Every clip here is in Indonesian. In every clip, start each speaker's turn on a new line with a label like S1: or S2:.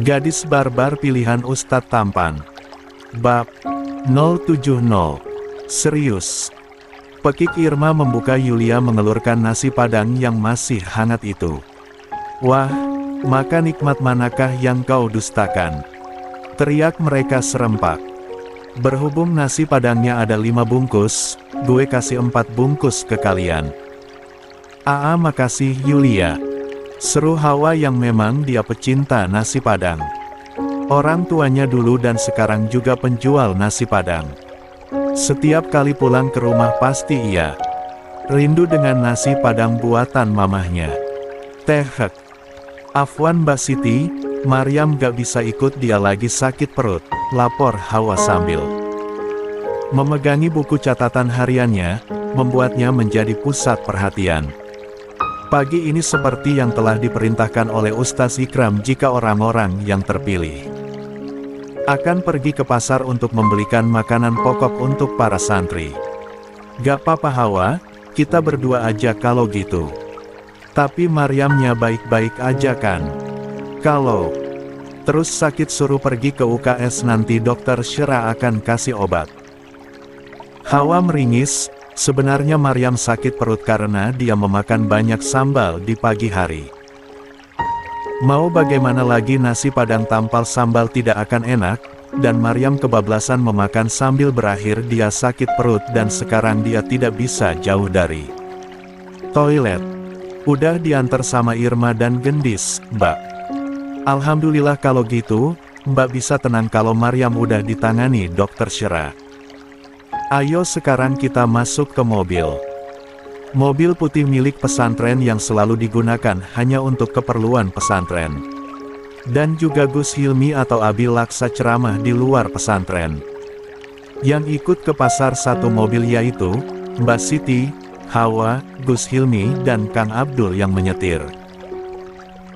S1: Gadis barbar pilihan Ustadz tampan. Bab 070. Serius. Pekik Irma membuka Yulia mengelurkan nasi padang yang masih hangat itu. Wah, maka nikmat manakah yang kau dustakan? Teriak mereka serempak. Berhubung nasi padangnya ada 5 bungkus, gue kasih 4 bungkus ke kalian. Aa makasih Yulia. Seru Hawa yang memang dia pecinta nasi padang. Orang tuanya dulu dan sekarang juga penjual nasi padang. Setiap kali pulang ke rumah pasti ia rindu dengan nasi padang buatan mamahnya. Tehek. Afwan Mbak Siti, Maryam gak bisa ikut, dia lagi sakit perut, lapor Hawa sambil memegangi buku catatan hariannya, membuatnya menjadi pusat perhatian. Pagi ini seperti yang telah diperintahkan oleh Ustaz Ikram, jika orang-orang yang terpilih akan pergi ke pasar untuk membelikan makanan pokok untuk para santri. Gak apa-apa Hawa, kita berdua aja kalau gitu. Tapi Maryamnya baik-baik aja kan? Kalau terus sakit suruh pergi ke UKS, nanti dokter Syera akan kasih obat. Hawa meringis. Sebenarnya Maryam sakit perut karena dia memakan banyak sambal di pagi hari. Mau bagaimana lagi, nasi padang tampal sambal tidak akan enak, dan Maryam kebablasan memakan sambil berakhir dia sakit perut dan sekarang dia tidak bisa jauh dari toilet. Udah diantar sama Irma dan Gendis, Mbak. Alhamdulillah kalau gitu, Mbak bisa tenang kalau Maryam udah ditangani dokter Syera. Ayo sekarang kita masuk ke mobil. Mobil putih milik pesantren yang selalu digunakan hanya untuk keperluan pesantren. Dan juga Gus Hilmi atau Abi Laksa ceramah di luar pesantren. Yang ikut ke pasar satu mobil yaitu Mbak Siti, Hawa, Gus Hilmi, dan Kang Abdul yang menyetir.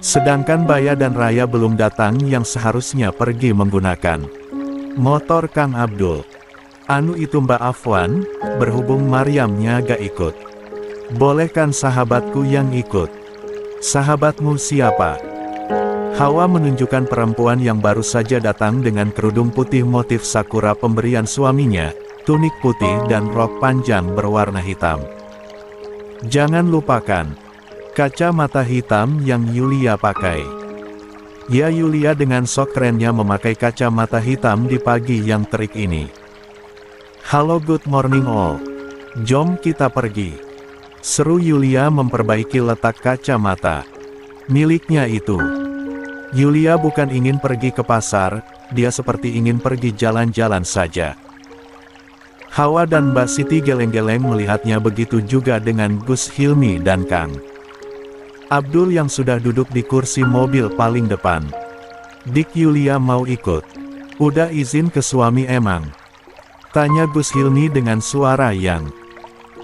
S1: Sedangkan Baya dan Raya belum datang yang seharusnya pergi menggunakan motor Kang Abdul. Anu itu Mbak Afwan, berhubung Maryamnya gak ikut. Boleh kan sahabatku yang ikut? Sahabatmu siapa? Hawa menunjukkan perempuan yang baru saja datang dengan kerudung putih motif sakura pemberian suaminya, tunik putih dan rok panjang berwarna hitam. Jangan lupakan kacamata hitam yang Yulia pakai. Ya, Yulia dengan sok kerennya memakai kacamata hitam di pagi yang terik ini. Halo, good morning all. Jom kita pergi. Seru Yulia memperbaiki letak kacamata miliknya itu. Yulia bukan ingin pergi ke pasar, dia seperti ingin pergi jalan-jalan saja. Hawa dan Mbak Siti geleng-geleng melihatnya, begitu juga dengan Gus Hilmi dan Kang Abdul yang sudah duduk di kursi mobil paling depan. Dik, Yulia mau ikut? Udah izin ke suami emang? Tanya Gus Hilmi dengan suara yang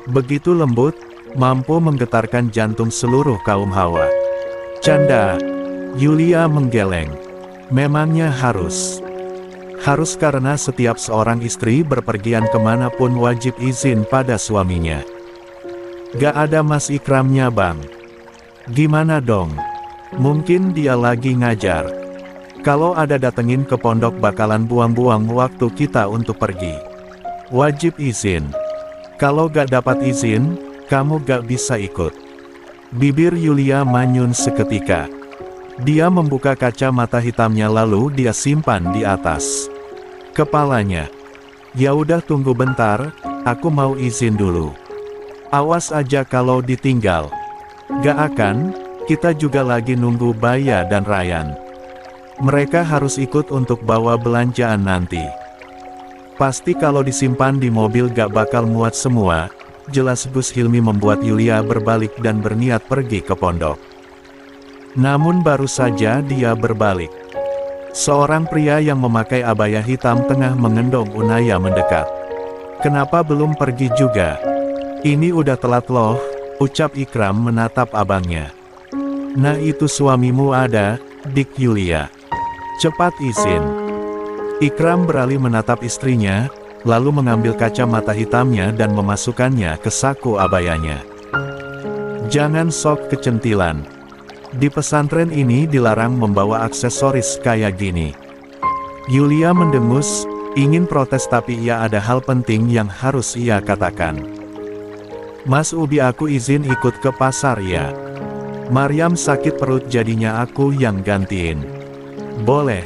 S1: begitu lembut, mampu menggetarkan jantung seluruh kaum Hawa. Canda. Yulia menggeleng. Memangnya harus? Harus, karena setiap seorang istri berpergian kemanapun wajib izin pada suaminya. Gak ada Mas Ikramnya bang. Gimana dong? Mungkin dia lagi ngajar. Kalau ada datengin ke pondok bakalan buang-buang waktu kita untuk pergi. Wajib izin. Kalau gak dapat izin, kamu gak bisa ikut. Bibir Yulia manyun seketika. Dia membuka kacamata hitamnya lalu dia simpan di atas kepalanya. Ya udah, tunggu bentar, aku mau izin dulu. Awas aja kalau ditinggal. Gak akan, kita juga lagi nunggu Baya dan Ryan. Mereka harus ikut untuk bawa belanjaan nanti. Pasti kalau disimpan di mobil gak bakal muat semua. Jelas Gus Hilmi membuat Yulia berbalik dan berniat pergi ke pondok. Namun baru saja dia berbalik, seorang pria yang memakai abaya hitam tengah mengendong Unaya mendekat. Kenapa belum pergi juga? Ini udah telat loh, ucap Ikram menatap abangnya. Nah itu suamimu ada, Dik Yulia. Cepat izin. Ikram beralih menatap istrinya, lalu mengambil kacamata hitamnya dan memasukkannya ke saku abayanya. Jangan sok kecentilan. Di pesantren ini dilarang membawa aksesoris kayak gini. Yulia mendengus, ingin protes tapi ia ada hal penting yang harus ia katakan. Mas Ubi, aku izin ikut ke pasar ya. Maryam sakit perut jadinya aku yang gantiin. Boleh.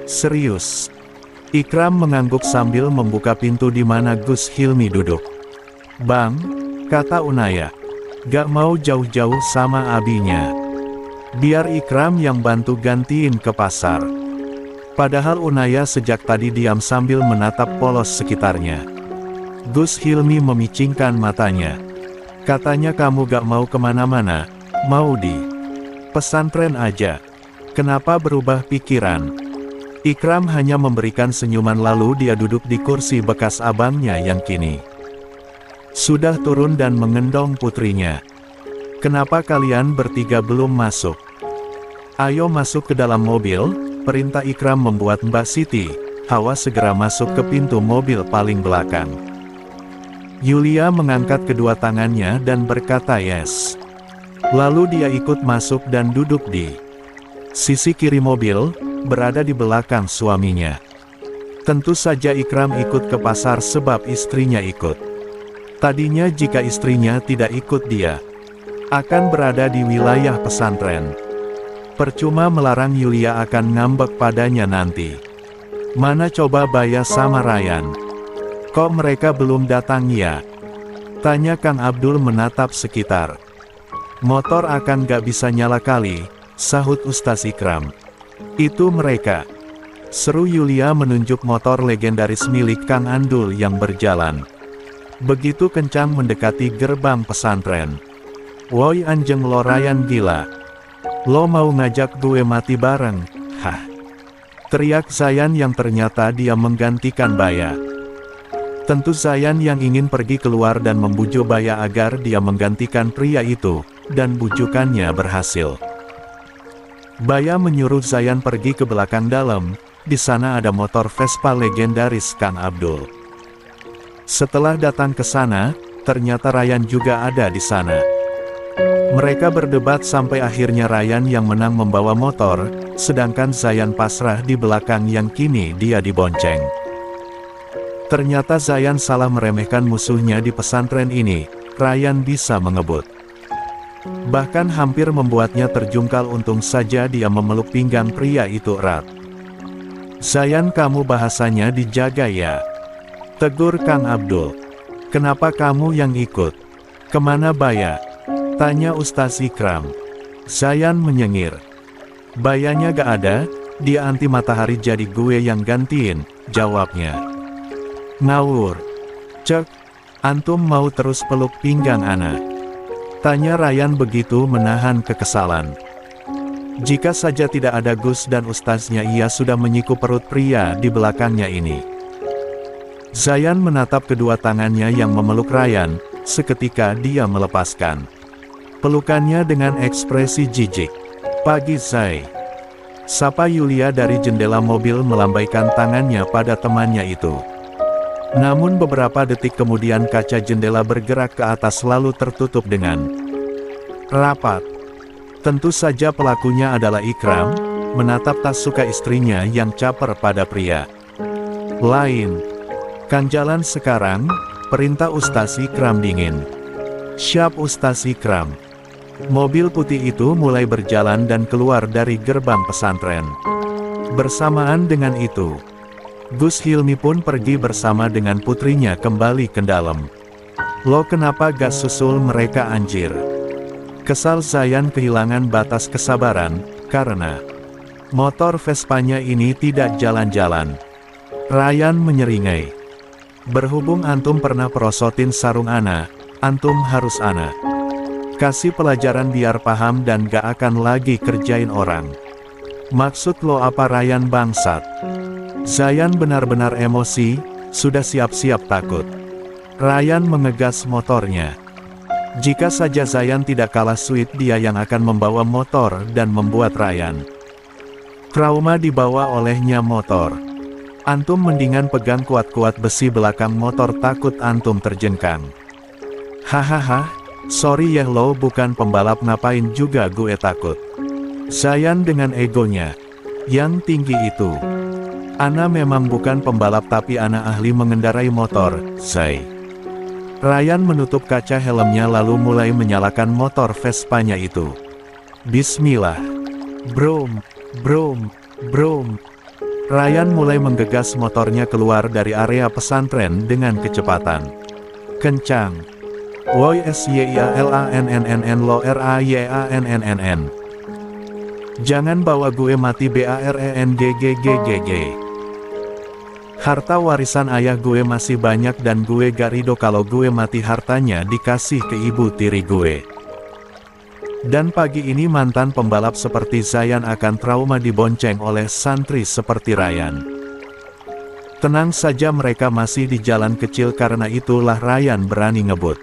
S1: Serius. Ikram mengangguk sambil membuka pintu di mana Gus Hilmi duduk. Bang, kata Unaya, gak mau jauh-jauh sama abinya. Biar Ikram yang bantu gantiin ke pasar. Padahal Unaya sejak tadi diam sambil menatap polos sekitarnya. Gus Hilmi memicingkan matanya. Katanya kamu gak mau kemana-mana, mau di pesantren aja. Kenapa berubah pikiran? Ikram hanya memberikan senyuman lalu dia duduk di kursi bekas abangnya yang kini sudah turun dan mengendong putrinya. Kenapa kalian bertiga belum masuk? Ayo masuk ke dalam mobil, perintah Ikram membuat Mbak Siti, Hawa segera masuk ke pintu mobil paling belakang. Yulia mengangkat kedua tangannya dan berkata yes. Lalu dia ikut masuk dan duduk di sisi kiri mobil, berada di belakang suaminya. Tentu saja Ikram ikut ke pasar sebab istrinya ikut. Tadinya jika istrinya tidak ikut dia akan berada di wilayah pesantren. Percuma melarang Yulia akan ngambek padanya nanti. Mana coba Baya sama Ryan? Kok mereka belum datang ya? Tanya Kang Abdul menatap sekitar. Motor akan gak bisa nyala kali, sahut Ustaz Ikram. Itu mereka. Seru Yulia menunjuk motor legendaris milik Kang Andul yang berjalan begitu kencang mendekati gerbang pesantren. Woi anjeng lo Ryan gila. Lo mau ngajak gue mati bareng, hah? Teriak Zayan yang ternyata dia menggantikan Baya. Tentu Zayan yang ingin pergi keluar dan membujuk Baya agar dia menggantikan pria itu, dan bujukannya berhasil. Baya menyuruh Zayan pergi ke belakang dalam, di sana ada motor Vespa legendaris Kang Abdul. Setelah datang ke sana, ternyata Ryan juga ada di sana. Mereka berdebat sampai akhirnya Ryan yang menang membawa motor, sedangkan Zayan pasrah di belakang yang kini dia dibonceng. Ternyata Zayan salah meremehkan musuhnya di pesantren ini, Ryan bisa mengebut. Bahkan hampir membuatnya terjungkal, untung saja dia memeluk pinggang pria itu erat. Zayan, kamu bahasanya dijaga ya? Tegur Kang Abdul. Kenapa kamu yang ikut? Kemana Baya? Tanya Ustaz Ikram. Zayan menyengir. Bayanya gak ada, dia anti matahari jadi gue yang gantiin, jawabnya. Ngawur. Cek, antum mau terus peluk pinggang ana? Tanya Ryan begitu menahan kekesalan. Jika saja tidak ada Gus dan ustaznya ia sudah menyikup perut pria di belakangnya ini. Zayan menatap kedua tangannya yang memeluk Ryan, seketika dia melepaskan pelukannya dengan ekspresi jijik. Pagi Zai. Sapa Yulia dari jendela mobil melambaikan tangannya pada temannya itu. Namun beberapa detik kemudian kaca jendela bergerak ke atas lalu tertutup dengan rapat. Tentu saja pelakunya adalah Ikram, menatap tak suka istrinya yang caper pada pria lain. Kan jalan sekarang, perintah Ustaz Ikram dingin. Siap Ustaz Ikram. Mobil putih itu mulai berjalan dan keluar dari gerbang pesantren. Bersamaan dengan itu, Gus Hilmi pun pergi bersama dengan putrinya kembali ke dalam. Lo kenapa gak susul mereka anjir? Kesal Zayan kehilangan batas kesabaran, karena motor Vespanya ini tidak jalan-jalan. Ryan menyeringai. Berhubung antum pernah perosotin sarung ana, antum harus ana kasih pelajaran biar paham dan gak akan lagi kerjain orang. Maksud lo apa Ryan bangsat? Zayan benar-benar emosi, sudah siap-siap takut. Ryan mengegas motornya. Jika saja Zayan tidak kalah sweet, dia yang akan membawa motor dan membuat Ryan trauma dibawa olehnya motor. Antum mendingan pegang kuat-kuat besi belakang motor, takut antum terjengkang. Hahaha, sorry ya lo bukan pembalap, ngapain juga gue takut. Zayan dengan egonya yang tinggi itu. Ana memang bukan pembalap tapi Ana ahli mengendarai motor, Zai. Ryan menutup kaca helmnya lalu mulai menyalakan motor Vespanya itu. Bismillah. Brum, brum, brum. Ryan mulai menggegas motornya keluar dari area pesantren dengan kecepatan kencang. WOYSYALANNNN lo RAYANNNN. Jangan bawa gue mati BARENGGGGG. Harta warisan ayah gue masih banyak dan gue gak ridho kalau gue mati hartanya dikasih ke ibu tiri gue. Dan pagi ini mantan pembalap seperti Zayan akan trauma dibonceng oleh santri seperti Ryan. Tenang saja mereka masih di jalan kecil karena itulah Ryan berani ngebut.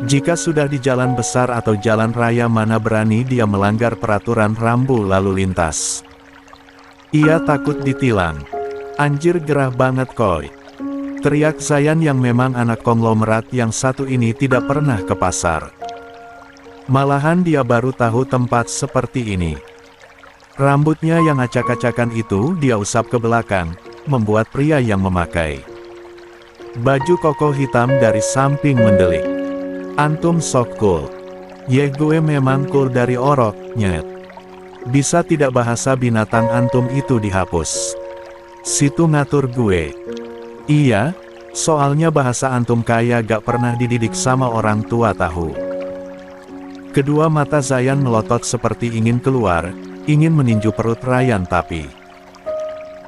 S1: Jika sudah di jalan besar atau jalan raya mana berani dia melanggar peraturan rambu lalu lintas. Ia takut ditilang. Anjir gerah banget koy. Teriak Zayan yang memang anak konglomerat yang satu ini tidak pernah ke pasar. Malahan dia baru tahu tempat seperti ini. Rambutnya yang acak-acakan itu dia usap ke belakang, membuat pria yang memakai baju koko hitam dari samping mendelik. Antum sok cool. Yeh gue memang cool dari orok, nyet. Bisa tidak bahasa binatang antum itu dihapus. Situ ngatur gue. Iya, soalnya bahasa antum kaya gak pernah dididik sama orang tua tahu. Kedua mata Zayan melotot seperti ingin keluar, ingin meninju perut Ryan tapi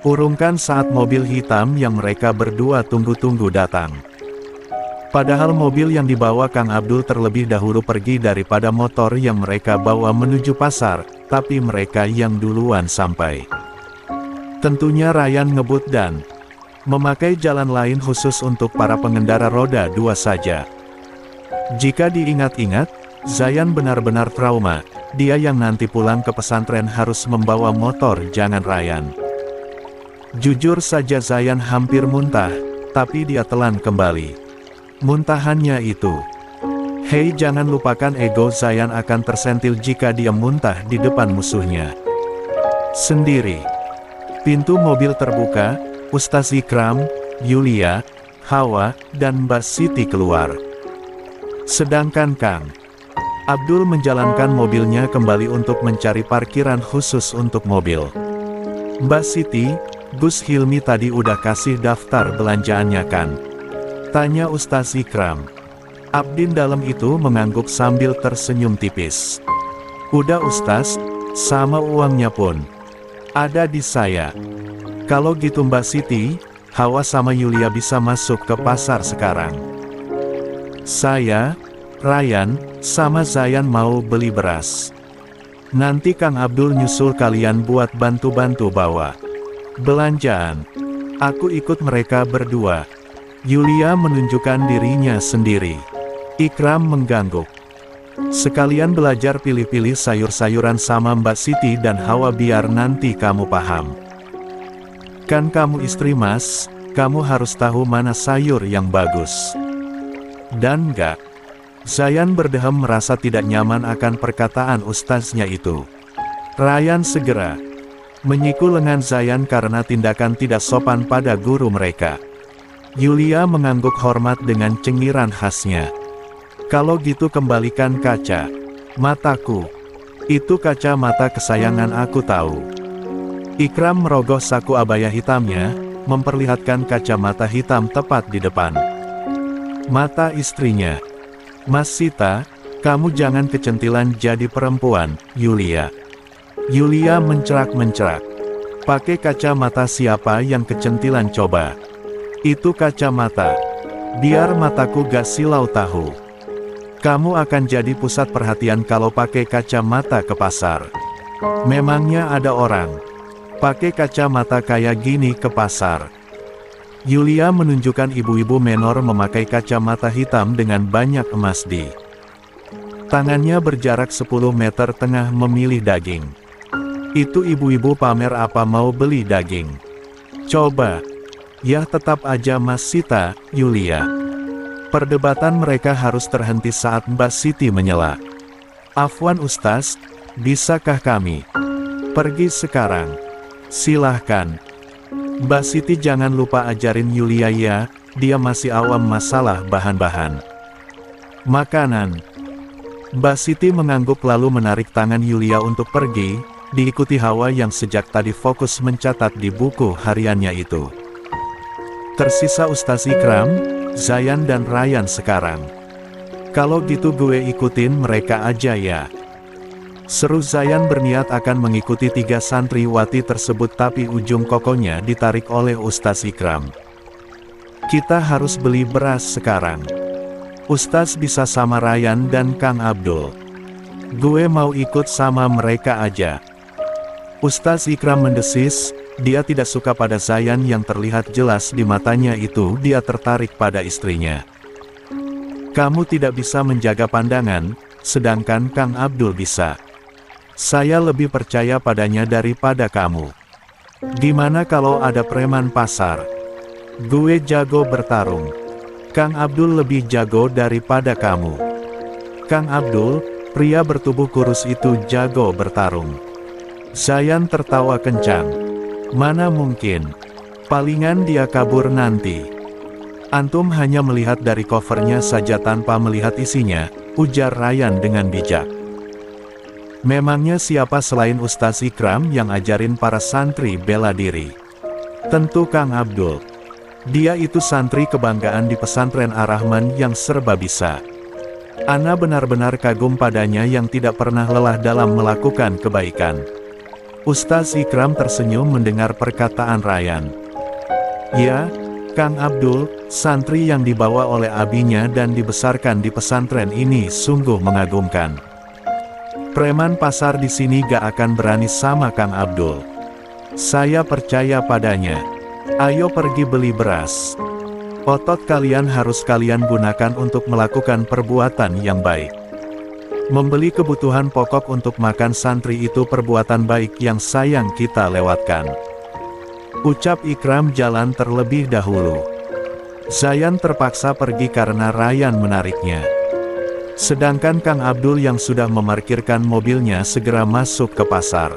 S1: urungkan saat mobil hitam yang mereka berdua tunggu-tunggu datang. Padahal mobil yang dibawa Kang Abdul terlebih dahulu pergi daripada motor yang mereka bawa menuju pasar, tapi mereka yang duluan sampai. Tentunya Ryan ngebut dan memakai jalan lain khusus untuk para pengendara roda dua saja. Jika diingat-ingat, Zayan benar-benar trauma, dia yang nanti pulang ke pesantren harus membawa motor jangan Ryan. Jujur saja Zayan hampir muntah, tapi dia telan kembali. Muntahannya itu. Hei jangan lupakan ego Zayan akan tersentil jika dia muntah di depan musuhnya sendiri. Pintu mobil terbuka, Ustaz Ikram, Yulia, Hawa, dan Mbak Siti keluar. Sedangkan Kang Abdul menjalankan mobilnya kembali untuk mencari parkiran khusus untuk mobil. Mbak Siti, Gus Hilmi tadi udah kasih daftar belanjaannya kan? Tanya Ustaz Ikram. Abdin dalam itu mengangguk sambil tersenyum tipis. Udah Ustaz, sama uangnya pun ada di saya. Kalau gitu Mbak Siti, Hawa sama Yulia bisa masuk ke pasar sekarang. Saya, Ryan, sama Zayan mau beli beras. Nanti Kang Abdul nyusul kalian buat bantu-bantu bawa belanjaan. Aku ikut mereka berdua. Yulia menunjukkan dirinya sendiri. Ikram mengangguk. Sekalian belajar pilih-pilih sayur-sayuran sama Mbak Siti dan Hawa biar nanti kamu paham. Kan kamu istri mas, kamu harus tahu mana sayur yang bagus. Dan enggak. Zayan berdehem merasa tidak nyaman akan perkataan ustaznya itu. Ryan segera menyikul lengan Zayan karena tindakan tidak sopan pada guru mereka. Yulia mengangguk hormat dengan cengiran khasnya. Kalau gitu kembalikan kaca mataku. Itu kaca mata kesayangan aku tahu. Ikram merogoh saku abaya hitamnya, memperlihatkan kacamata hitam tepat di depan mata istrinya. Mas Sita, kamu jangan kecentilan jadi perempuan, Yulia. Yulia mencerak-mencerak. Pakai kacamata siapa yang kecentilan coba? Itu kacamata. Biar mataku gak silau tahu. Kamu akan jadi pusat perhatian kalau pakai kacamata ke pasar. Memangnya ada orang pakai kacamata kayak gini ke pasar? Yulia menunjukkan ibu-ibu menor memakai kacamata hitam dengan banyak emas di tangannya berjarak 10 meter tengah memilih daging. Itu ibu-ibu pamer apa mau beli daging? Coba. Ya tetap aja Mas Sita, Yulia. Perdebatan mereka harus terhenti saat Mbak Siti menyela. Afwan Ustaz, Bisakah kami pergi sekarang? Silahkan. Mbak Siti jangan lupa ajarin Yulia ya, dia masih awam masalah bahan-bahan makanan. Mbak Siti mengangguk lalu menarik tangan Yulia untuk pergi, diikuti Hawa yang sejak tadi fokus mencatat di buku hariannya itu. Tersisa Ustaz Ikram, Zayan dan Ryan sekarang. Kalau gitu gue ikutin mereka aja ya. Seru Zayan berniat akan mengikuti 3 santriwati tersebut tapi ujung kokonya ditarik oleh Ustaz Ikram. Kita harus beli beras sekarang. Ustaz bisa sama Ryan dan Kang Abdul. Gue mau ikut sama mereka aja. Ustaz Ikram mendesis, dia tidak suka pada Zayan yang terlihat jelas di matanya itu dia tertarik pada istrinya. Kamu tidak bisa menjaga pandangan, sedangkan Kang Abdul bisa. Saya lebih percaya padanya daripada kamu. Gimana kalau ada preman pasar? Gue jago bertarung. Kang Abdul lebih jago daripada kamu. Kang Abdul, pria bertubuh kurus itu jago bertarung. Zayan tertawa kencang. Mana mungkin? Palingan dia kabur nanti. Antum hanya melihat dari covernya saja tanpa melihat isinya, ujar Ryan dengan bijak. Memangnya siapa selain Ustaz Ikram yang ajarin para santri bela diri? Tentu Kang Abdul. Dia itu santri kebanggaan di pesantren Ar-Rahman yang serba bisa. Ana benar-benar kagum padanya yang tidak pernah lelah dalam melakukan kebaikan. Ustaz Ikram tersenyum mendengar perkataan Ryan. Ya, Kang Abdul, santri yang dibawa oleh abinya dan dibesarkan di pesantren ini sungguh mengagumkan. Preman pasar di sini gak akan berani sama Kang Abdul. Saya percaya padanya. Ayo pergi beli beras. Otot kalian harus kalian gunakan untuk melakukan perbuatan yang baik. Membeli kebutuhan pokok untuk makan santri itu perbuatan baik yang sayang kita lewatkan. Ucap Ikram jalan terlebih dahulu. Zayan terpaksa pergi karena Ryan menariknya. Sedangkan Kang Abdul yang sudah memarkirkan mobilnya segera masuk ke pasar.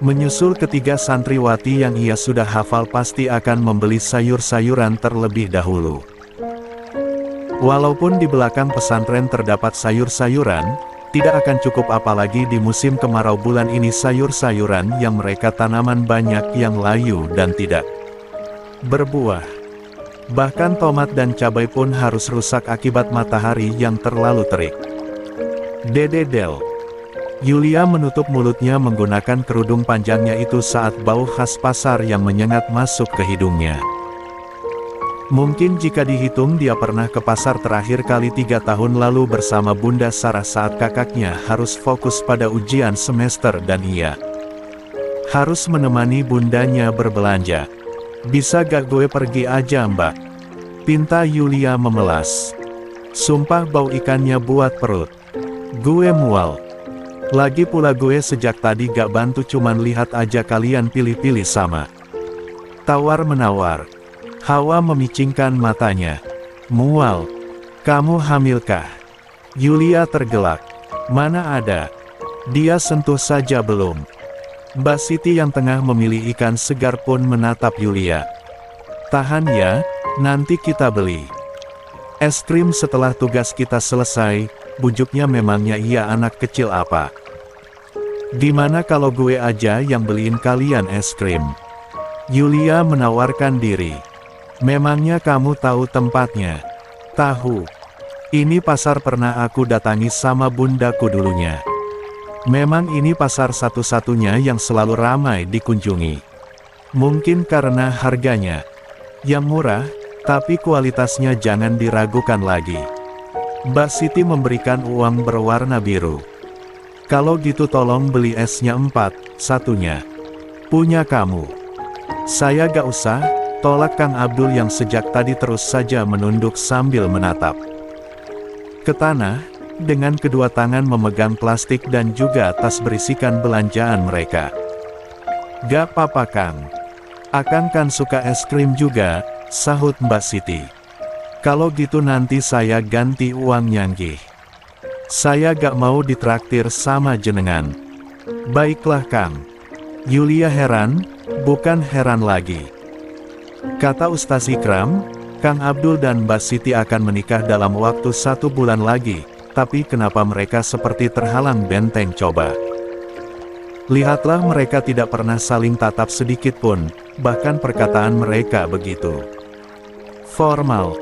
S1: Menyusul ketiga santriwati yang ia sudah hafal pasti akan membeli sayur-sayuran terlebih dahulu. Walaupun di belakang pesantren terdapat sayur-sayuran, tidak akan cukup apalagi di musim kemarau bulan ini sayur-sayuran yang mereka tanaman banyak yang layu dan tidak berbuah. Bahkan tomat dan cabai pun harus rusak akibat matahari yang terlalu terik. Dededel. Yulia menutup mulutnya menggunakan kerudung panjangnya itu saat bau khas pasar yang menyengat masuk ke hidungnya. Mungkin jika dihitung dia pernah ke pasar terakhir kali 3 tahun lalu bersama Bunda Sarah saat kakaknya harus fokus pada ujian semester dan ia harus menemani bundanya berbelanja. Bisa gak gue pergi aja mbak? Pinta Yulia memelas. Sumpah bau ikannya buat perut. Gue mual. Lagi pula gue sejak tadi gak bantu cuman lihat aja kalian pilih-pilih sama. Tawar-menawar. Hawa memicingkan matanya. Mual. Kamu hamilkah? Yulia tergelak. Mana ada. Dia sentuh saja belum. Mbak Siti yang tengah memilih ikan segar pun menatap Yulia. Tahan ya, nanti kita beli es krim setelah tugas kita selesai, bujuknya. Memangnya ia anak kecil apa? Gimana kalau gue aja yang beliin kalian es krim? Yulia menawarkan diri. Memangnya kamu tahu tempatnya? Tahu. Ini pasar pernah aku datangi sama bundaku dulunya. Memang ini pasar satu-satunya yang selalu ramai dikunjungi. Mungkin karena harganya yang murah, tapi kualitasnya jangan diragukan lagi. Mbak Siti memberikan uang berwarna biru. Kalau gitu tolong beli esnya 4, satunya punya kamu. Saya gak usah, tolak Kang Abdul yang sejak tadi terus saja menunduk sambil menatap ke tanah, dengan kedua tangan memegang plastik dan juga tas berisikan belanjaan mereka. Gak apa-apa Kang. Akang kan suka es krim juga, sahut Mbak Siti. Kalau gitu nanti saya ganti uangnya nggih. Saya gak mau ditraktir sama jenengan. Baiklah Kang. Yulia heran, bukan heran lagi. Kata Ustaz Ikram, Kang Abdul dan Mbak Siti akan menikah dalam waktu 1 bulan lagi, tapi kenapa mereka seperti terhalang benteng coba? Lihatlah mereka tidak pernah saling tatap sedikit pun, bahkan perkataan mereka begitu formal.